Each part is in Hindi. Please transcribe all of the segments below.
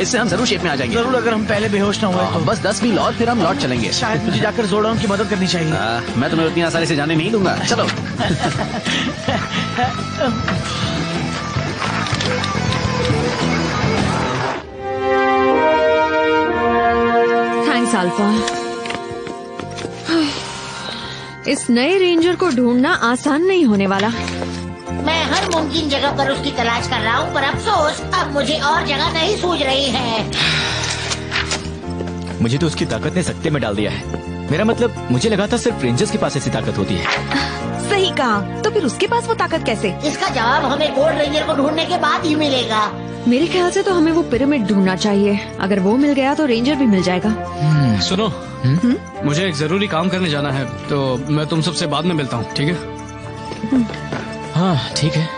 इससे हम जरूर शेप में आ जाएंगे। जरूर, अगर हम पहले बेहोश ना हुए तो। बस 10 मील और फिर हम लौट चलेंगे। शायद मुझे जाकर जोडाउन की मदद करनी चाहिए। मैं तुम्हें उतनी आसानी से जाने नहीं दूंगा। चलो। Thanks alpha. इस नए रेंजर को ढूंढना आसान नहीं होने वाला। मैं हर मुमकिन जगह पर उसकी तलाश कर रहा हूँ, पर अफसोस अब मुझे और जगह नहीं सूझ रही है। मुझे तो उसकी ताकत ने सत्ते में डाल दिया है। मेरा मतलब, मुझे लगा था सिर्फ रेंजर्स के पास ऐसी ताकत होती है। सही कहा। तो फिर उसके पास वो ताकत कैसे? इसका जवाब हमें गोल्ड रेंजर को ढूंढने के बाद ही मिलेगा। मेरे ख्याल से तो हमें वो पिरामिड ढूंढना चाहिए। अगर वो मिल गया तो रेंजर भी मिल जाएगा। सुनो, मुझे एक जरूरी काम करने जाना है, तो मैं तुम सबसे बाद में मिलता हूँ, ठीक है? हाँ ठीक है।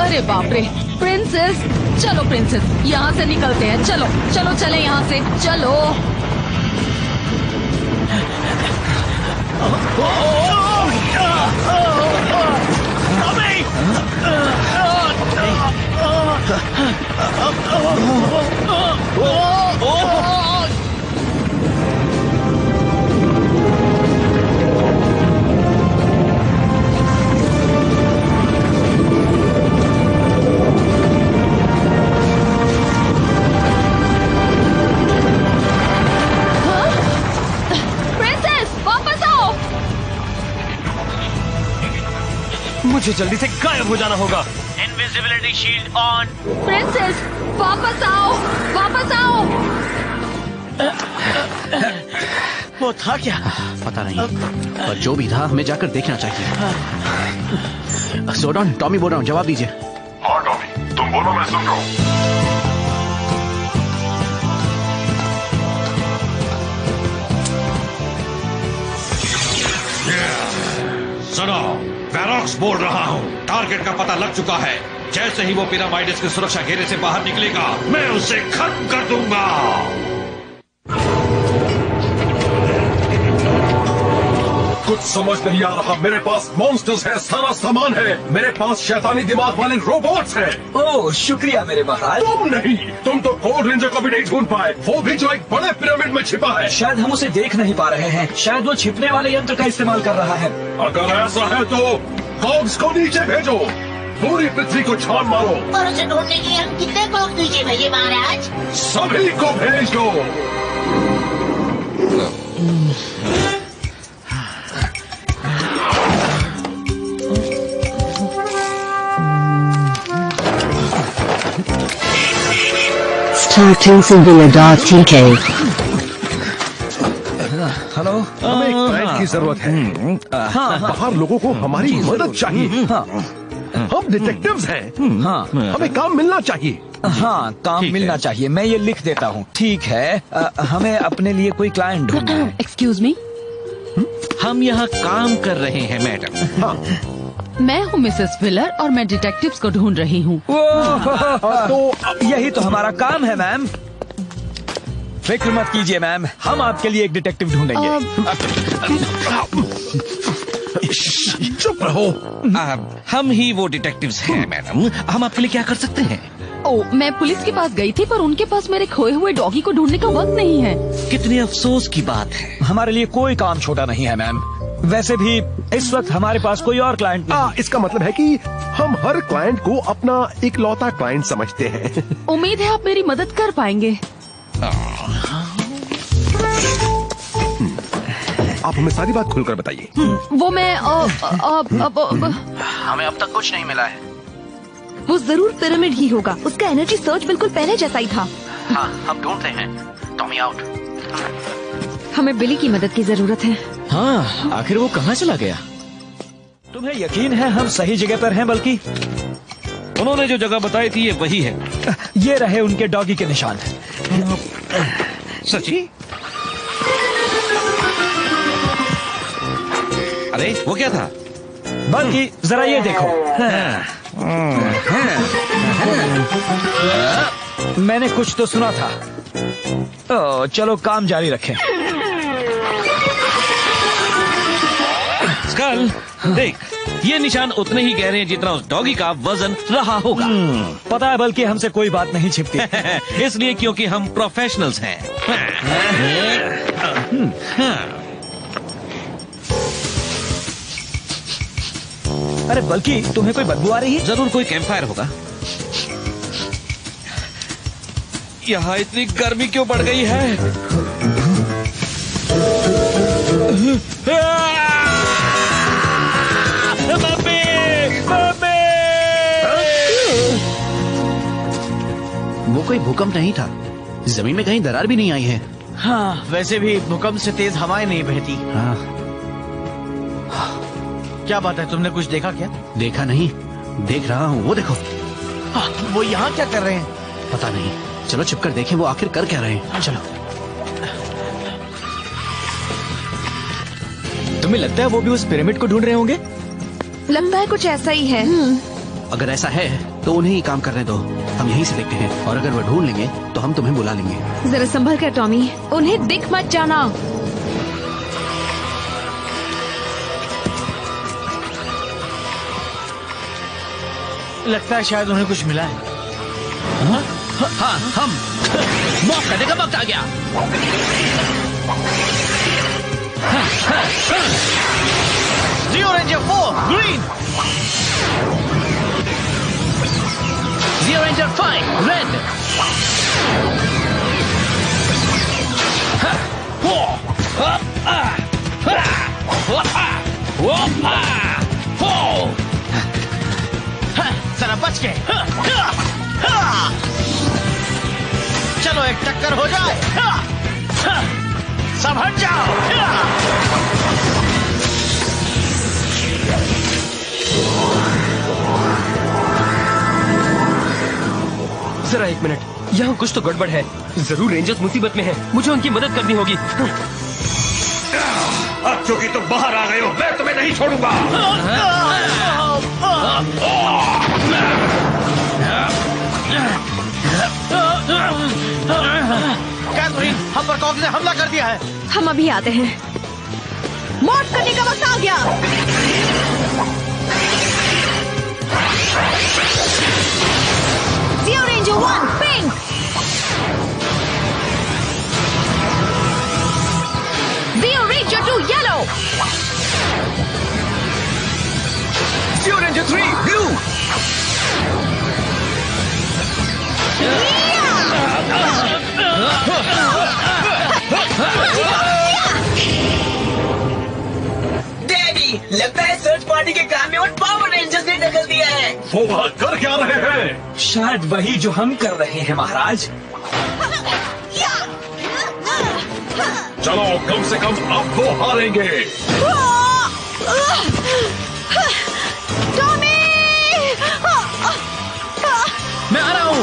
अरे बाप रे, प्रिंसेस! चलो प्रिंसेस, यहाँ से निकलते हैं। चलो चलो चले यहाँ से, चलो। मुझे जल्दी से गायब हो जाना होगा। Invisibility shield on. प्रिंसेस, वापस आओ, वापस आओ। वो था क्या? पता नहीं, पर जो भी था हमें जाकर देखना चाहिए। जोडाउन, टॉमी बोल रहा हूँ, जवाब दीजिए। हाँ टॉमी, तुम बोलो, मैं सुन रहा हूँ। सुनो, वेरोक्स बोल रहा हूँ। टारगेट का पता लग चुका है। जैसे ही वो पिरामिड्स की सुरक्षा घेरे से बाहर निकलेगा, मैं उसे खत्म कर दूंगा। कुछ समझ नहीं आ रहा। मेरे पास मॉन्स्टर्स है, सारा सामान है। मेरे पास शैतानी दिमाग वाले रोबोट्स हैं। ओह शुक्रिया मेरे महाराज। तुम नहीं, तुम तो गोल्ड रेंजर को भी नहीं ढूंढ पाए, वो भी जो एक बड़े पिरामिड में छिपा है। शायद हम उसे देख नहीं पा रहे हैं। शायद वो छिपने वाले यंत्र का इस्तेमाल कर रहा है। अगर ऐसा है तो कॉग्स को नीचे भेजो, पूरी पृथ्वी को छान मारो। और उसे ढूंढने के लिए हम कितने कॉग्स नीचे भेजे महाराज? सभी को भेज दो। Starting Singular.tk। हेलो, हमें एक क्लाइंट की जरूरत है। बाहर लोगों को हमारी मदद चाहिए। हम डिटेक्टिव्स हैं। हमें काम मिलना चाहिए। हाँ, काम मिलना चाहिए। मैं ये लिख देता हूँ। ठीक है, हमें अपने लिए कोई क्लाइंट ढूंढना है। एक्सक्यूज मी, हम यहाँ काम कर रहे हैं मैडम। हाँ। मैं हूँ मिसेस फिलर और मैं डिटेक्टिव्स को ढूंढ रही हूँ। तो यही तो हमारा काम है मैम। फिक्र मत कीजिए मैम, हम आपके लिए एक डिटेक्टिव ढूंढेंगे। चुप रहो। हम ही वो डिटेक्टिव्स हैं मैडम। हम आपके लिए क्या कर सकते हैं? ओह, मैं पुलिस के पास गई थी, पर उनके पास मेरे खोए हुए डॉगी को ढूंढने का वक्त नहीं है। कितने अफसोस की बात है। हमारे लिए कोई काम छोटा नहीं है मैम। वैसे भी इस वक्त हमारे पास कोई और क्लाइंट नहीं। इसका मतलब है कि हम हर क्लाइंट को अपना इकलौता क्लाइंट समझते हैं। उम्मीद है आप मेरी मदद कर पाएंगे। आप हमें सारी बात खुलकर बताइए। वो मैं हमें अब तक कुछ नहीं मिला है। वो जरूर पिरामिड ही होगा। उसका एनर्जी सर्च बिल्कुल पहले जैसा ही था। हाँ, हम ढूंढते हैं। Tommy out. हमें बिली की मदद की जरूरत है। हाँ, आखिर वो कहाँ चला गया? तुम्हें यकीन है हम सही जगह पर हैं? बल्कि उन्होंने जो जगह बताई थी ये वही है। ये रहे उनके डॉगी के निशान। सची? अरे वो क्या था? बल्कि जरा ये देखो। मैंने कुछ तो सुना था। चलो काम जारी रखें। स्कल, देख, ये निशान उतने ही गहरे हैं जितना उस डॉगी का वजन रहा होगा। पता है, बल्कि हमसे कोई बात नहीं छिपती। इसलिए क्योंकि हम प्रोफेशनल्स हैं। अरे बल्कि तुम्हें कोई बदबू आ रही है? जरूर कोई कैंपफायर होगा। यहाँ इतनी गर्मी क्यों बढ़ गई है? वो कोई भूकंप नहीं था। जमीन में कहीं दरार भी नहीं आई है। हाँ, वैसे भी भूकंप से तेज हवाएं नहीं बहती। हाँ। क्या बात है, तुमने कुछ देखा क्या? देखा नहीं, देख रहा हूँ। वो देखो। हाँ, वो यहाँ क्या कर रहे हैं? पता नहीं, चलो छिपकर देखें वो आखिर कर क्या रहे हैं। चलो। तुम्हें लगता है वो भी उस पिरामिड को ढूंढ रहे होंगे? लगता है कुछ ऐसा ही है। अगर ऐसा है तो उन्हें ही काम करने दो। हम यहीं से देखते हैं, और अगर वो ढूंढ लेंगे तो हम तुम्हें बुला लेंगे। जरा संभल कर टॉमी, उन्हें दिख मत जाना। लगता है शायद उन्हें कुछ मिला है। हाँ, हम मॉक करने का वक्त आ गया। Zero Ranger 4 green, Zero Ranger 5 red, जरा बच के। चलो एक टक्कर हो जाए। सब हट जाओ। जरा एक मिनट, यहाँ कुछ तो गड़बड़ है। जरूर रेंजर्स मुसीबत में हैं। मुझे उनकी मदद करनी होगी। अब क्योंकि तुम बाहर आ गए हो, मैं तुम्हें नहीं छोड़ूंगा। कैथरीन, हम पर कॉक ने हमला कर दिया है। हम अभी आते हैं। मॉर्फ करने का वक्त आ गया। Zero Ranger 1 pink, Zero Ranger 2 yellow, Zero Ranger 3 blue, daddy, लगता है सर्च पार्टी के काम में उन पावर रेंजर्स ने दखल दिया है। वो वहाँ कर क्या रहे हैं? शायद वही जो हम कर रहे हैं महाराज। चलो, कम से कम अब वो हारेंगे। टॉमी! मैं आ रहा हूँ।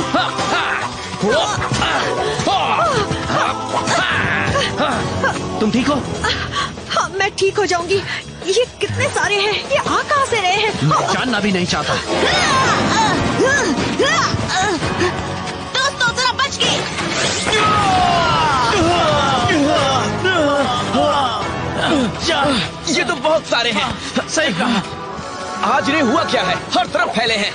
तुम ठीक हो? हाँ, मैं ठीक हो जाऊंगी। ये कितने सारे हैं? ये आ कहाँ से रहे हैं? मैं जानना भी नहीं चाहता। दोस्तों, जरा बच के। ये तो बहुत सारे हैं। सही कहा। आज इन्हें हुआ क्या है? हर तरफ फैले हैं।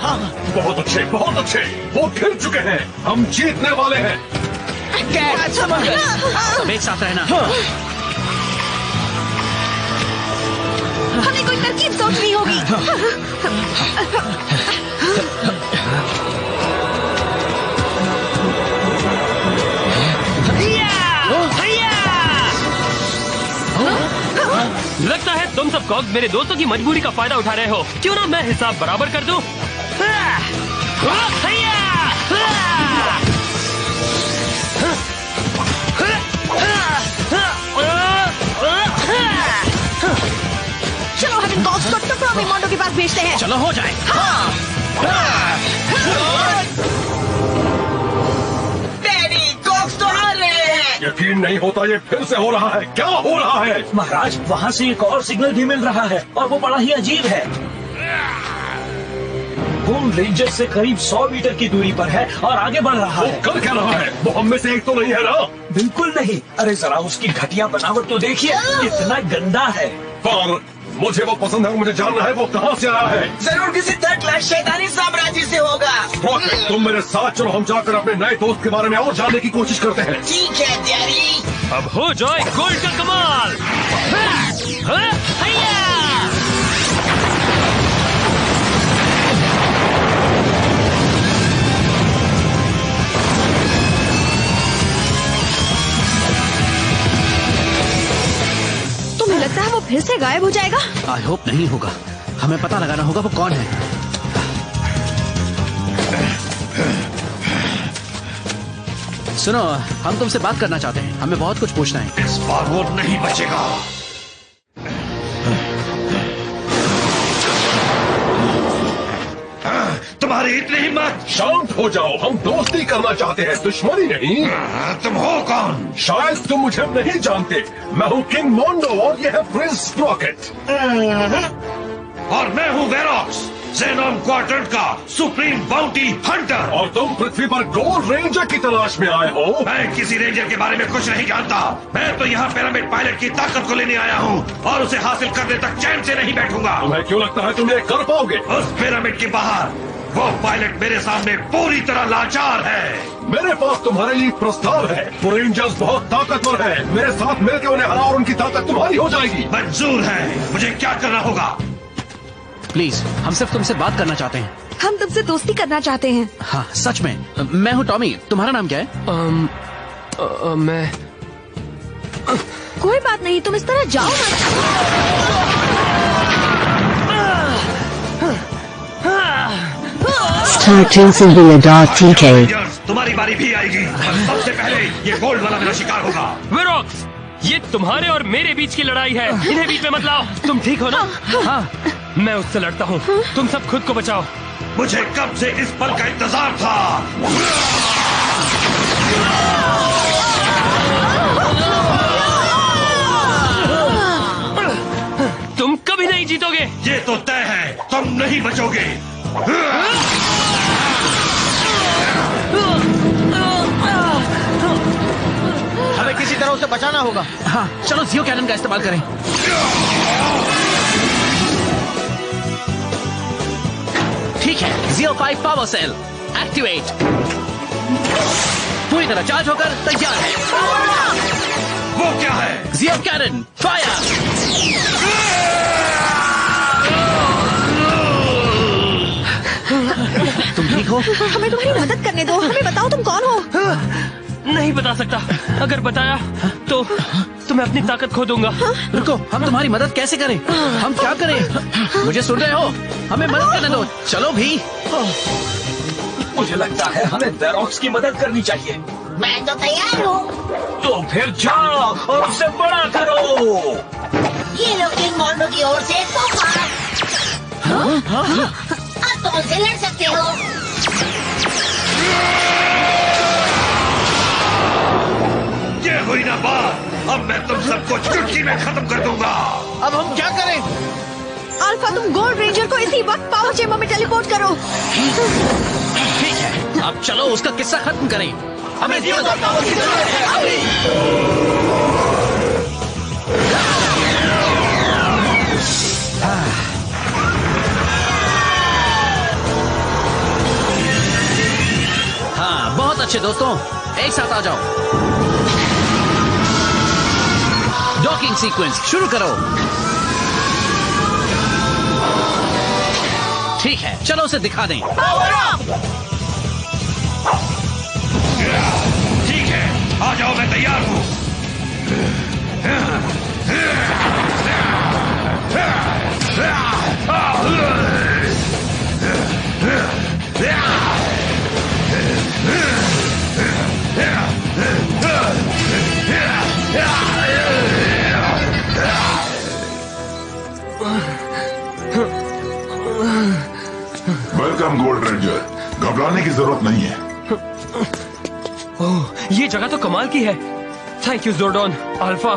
बहुत अच्छे, बहुत अच्छे। वो खेल चुके हैं। हम जीतने वाले हैं। सब एक साथ रहना। हमें कोई तरकीब सोचनी होगी। लगता है तुम सब कॉग्स मेरे दोस्तों की मजबूरी का फायदा उठा रहे हो। क्यों ना मैं हिसाब बराबर कर दूं? चलो हम इन कॉग्स को टुकड़ों में मोंडो के पास भेजते हैं। चलो हो जाए। नहीं होता, ये फिर से हो रहा है। क्या हो रहा है? महाराज, वहाँ से एक और सिग्नल भी मिल रहा है और वो बड़ा ही अजीब है। गोल्ड रेंजर से करीब 100 मीटर की दूरी पर है और आगे बढ़ रहा है। कर क्या रहा है? वो हम में से एक तो नहीं है ना? बिल्कुल नहीं। अरे जरा उसकी घटिया बनावट तो देखिए, कितना गंदा है। पर मुझे वो पसंद है, मुझे जानना है वो कहाँ से आया है। जरूर किसी थर्ड क्लास शैतानी साम्राज्य से होगा। रॉकेट, तुम मेरे साथ चलो, हम जाकर अपने नए दोस्त के बारे में और जानने की कोशिश करते हैं। ठीक है डैडी। अब हो जाए गोल्ड का कमाल। तुम्हें लगता है वो फिर से गायब हो जाएगा? आई होप नहीं होगा। हमें पता लगाना होगा वो कौन है। सुनो, हम तुमसे बात करना चाहते हैं, हमें बहुत कुछ पूछना है। इस बार वो नहीं बचेगा। तुम्हारी इतनी हिम्मत! शांत हो जाओ, हम दोस्ती करना चाहते हैं, दुश्मनी नहीं। तुम हो कौन? शायद तुम मुझे नहीं जानते। मैं हूँ किंग मोंडो और ये है प्रिंस रॉकेट। और मैं हूँ वेरोक्स, ज़ेनॉन क्वाड्रेंट का सुप्रीम बाउंटी हंटर। और तुम पृथ्वी पर गोल्ड रेंजर की तलाश में आए हो। मैं किसी रेंजर के बारे में कुछ नहीं जानता। मैं तो यहाँ पिरामिड पायलट की ताकत को लेने आया हूँ और उसे हासिल करने तक चैन से नहीं बैठूंगा। तुम्हें क्यों लगता है तुम ये कर पाओगे? उस पिरामिड के बाहर वो पायलट मेरे सामने पूरी तरह लाचार है। मेरे पास तुम्हारे लिए प्रस्ताव है। वो रेंजर्स बहुत ताकतवर है, मेरे साथ मिलकर उन्हें हराओ और उनकी ताकत तुम्हारी हो जाएगी। मंजूर है। मुझे क्या करना होगा? प्लीज, हम सिर्फ तुमसे बात करना चाहते हैं। हम तुमसे दोस्ती करना चाहते हैं। हाँ सच में। मैं हूँ टॉमी, तुम्हारा नाम क्या है? मैं कोई बात नहीं, तुम इस तरह जाओ मत। StarTuneSingular.tk तुम्हारी बारी भी आएगी। सबसे पहले ये गोल्ड वाला मेरा शिकार होगा। वेरोक्स, ये तुम्हारे और मेरे बीच की लड़ाई है, इन्हें बीच में मत लाओ। तुम ठीक हो ना? हाँ, मैं उससे लड़ता हूँ, तुम सब खुद को बचाओ। मुझे कब से इस पल का इंतजार था। तुम कभी नहीं जीतोगे। ये तो तय है, तुम नहीं बचोगे। हमें किसी तरह उसे बचाना होगा। हाँ चलो जियो कैनन का इस्तेमाल करें। ठीक है, जियो 5 पावर सेल एक्टिवेट। पूरी तरह चार्ज होकर तैयार है। वो क्या है? जियो कैनन फायर। तुम ठीक हो? हमें तुम्हारी मदद करने दो, हमें बताओ तुम कौन हो। नहीं बता सकता, अगर बताया तो मैं अपनी ताकत खो दूंगा। रुको, हम तुम्हारी मदद कैसे करें? हम क्या करें? मुझे सुन रहे हो? हमें मदद करने दो, चलो भी। मुझे लगता है हमें वेरोक्स की मदद करनी चाहिए। मैं तो तैयार हूँ। तो फिर जाओ और उसे बड़ा करो। ये लो किंग मोंडो की ओर से तोहफा। अब तुम उनसे लड़ सकते हो। ये हुई ना बात, अब मैं तुम सबको चुटकी में खत्म कर दूंगा। अब हम क्या करें? अल्फा, तुम गोल्ड रेंजर को इसी वक्त पावर चेम्बर में टेलीपोर्ट करो। ठीक है, अब चलो उसका किस्सा खत्म करें। हमें जियो का पावर की जरूरत है अभी। हाँ बहुत अच्छे दोस्तों, एक साथ आ जाओ। डॉकिंग सीक्वेंस शुरू करो। ठीक है, चलो उसे दिखा दें। ठीक है, आ जाओ, मैं तैयार हूँ। वेलकम गोल्ड रेंजर, घबराने की जरूरत नहीं है। ओह, ये जगह तो कमाल की है। Thank you Jordan alpha.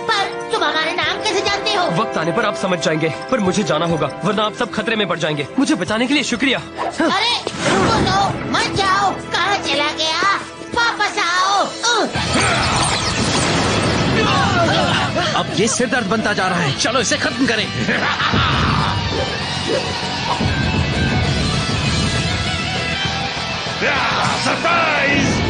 पर तुम हमारे नाम कैसे जानते हो? वक्त आने पर आप समझ जाएंगे, पर मुझे जाना होगा वरना आप सब खतरे में पड़ जाएंगे। मुझे बचाने के लिए शुक्रिया। अरे रुको तो, मत जाओ। कहाँ चला गया? वापस आओ। अब ये सिर दर्द बनता जा रहा है, चलो इसे खत्म करें। सरप्राइज!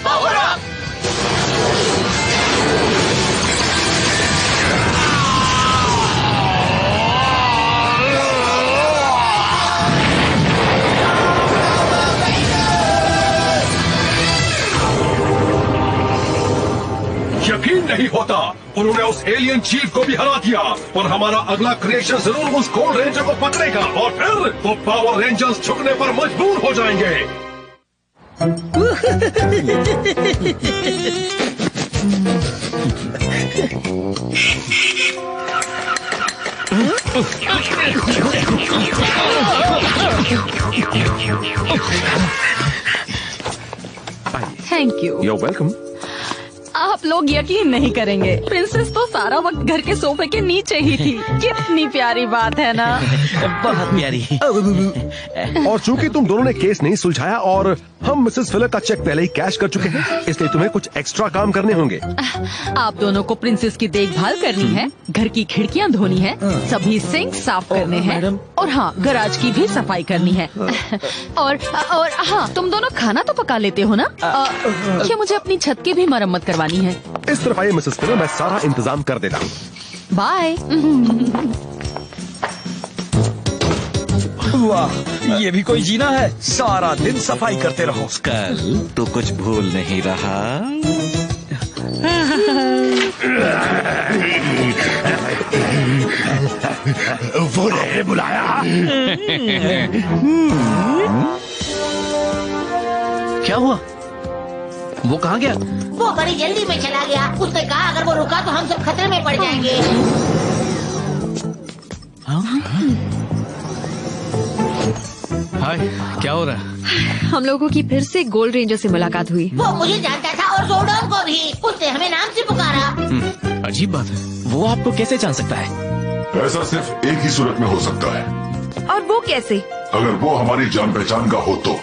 Power up! यकीन नहीं होता, उन्होंने उस एलियन चीफ को भी हरा दिया। और हमारा अगला क्रिएशन जरूर उस गोल्ड रेंजर को पकड़ेगा और फिर वो पावर रेंजर्स झुकने पर मजबूर हो जाएंगे। Thank you. You're welcome. आप लोग यकीन नहीं करेंगे, प्रिंसेस तो सारा वक्त घर के सोफे के नीचे ही थी। कितनी प्यारी बात है ना? बहुत प्यारी। और चूंकि तुम दोनों ने केस नहीं सुलझाया और हम मिसेस फिलर का चेक पहले ही कैश कर चुके हैं, इसलिए तुम्हें कुछ एक्स्ट्रा काम करने होंगे। आप दोनों को प्रिंसेस की देखभाल करनी है, घर की खिड़कियां धोनी है, सभी सिंक साफ करने हैं और हाँ, गराज की भी सफाई करनी है। और हाँ, तुम दोनों खाना तो पका लेते हो ना? क्या मुझे अपनी छत की भी मरम्मत करवानी है? इस तरफ आइए मिसेस फिलर, मैं सारा इंतजाम कर देता हूँ। बाय। वाह, ये भी कोई जीना है, सारा दिन सफाई करते रहो। कल तो कुछ भूल नहीं रहा। वो ने बुलाया। क्या हुआ? वो कहाँ गया? वो बड़ी जल्दी में चला गया। उसने कहा अगर वो रुका तो हम सब खतरे में पड़ जाएंगे। हाय, क्या हो रहा है? हम लोगों की फिर से गोल्ड रेंजर से मुलाकात हुई। वो मुझे जानता था और जोर्डन को भी। उसने हमें नाम से पुकारा। अजीब बात है। वो आपको कैसे जान सकता है? ऐसा सिर्फ एक ही सूरत में हो सकता है। और वो कैसे? अगर वो हमारी जान पहचान का हो तो।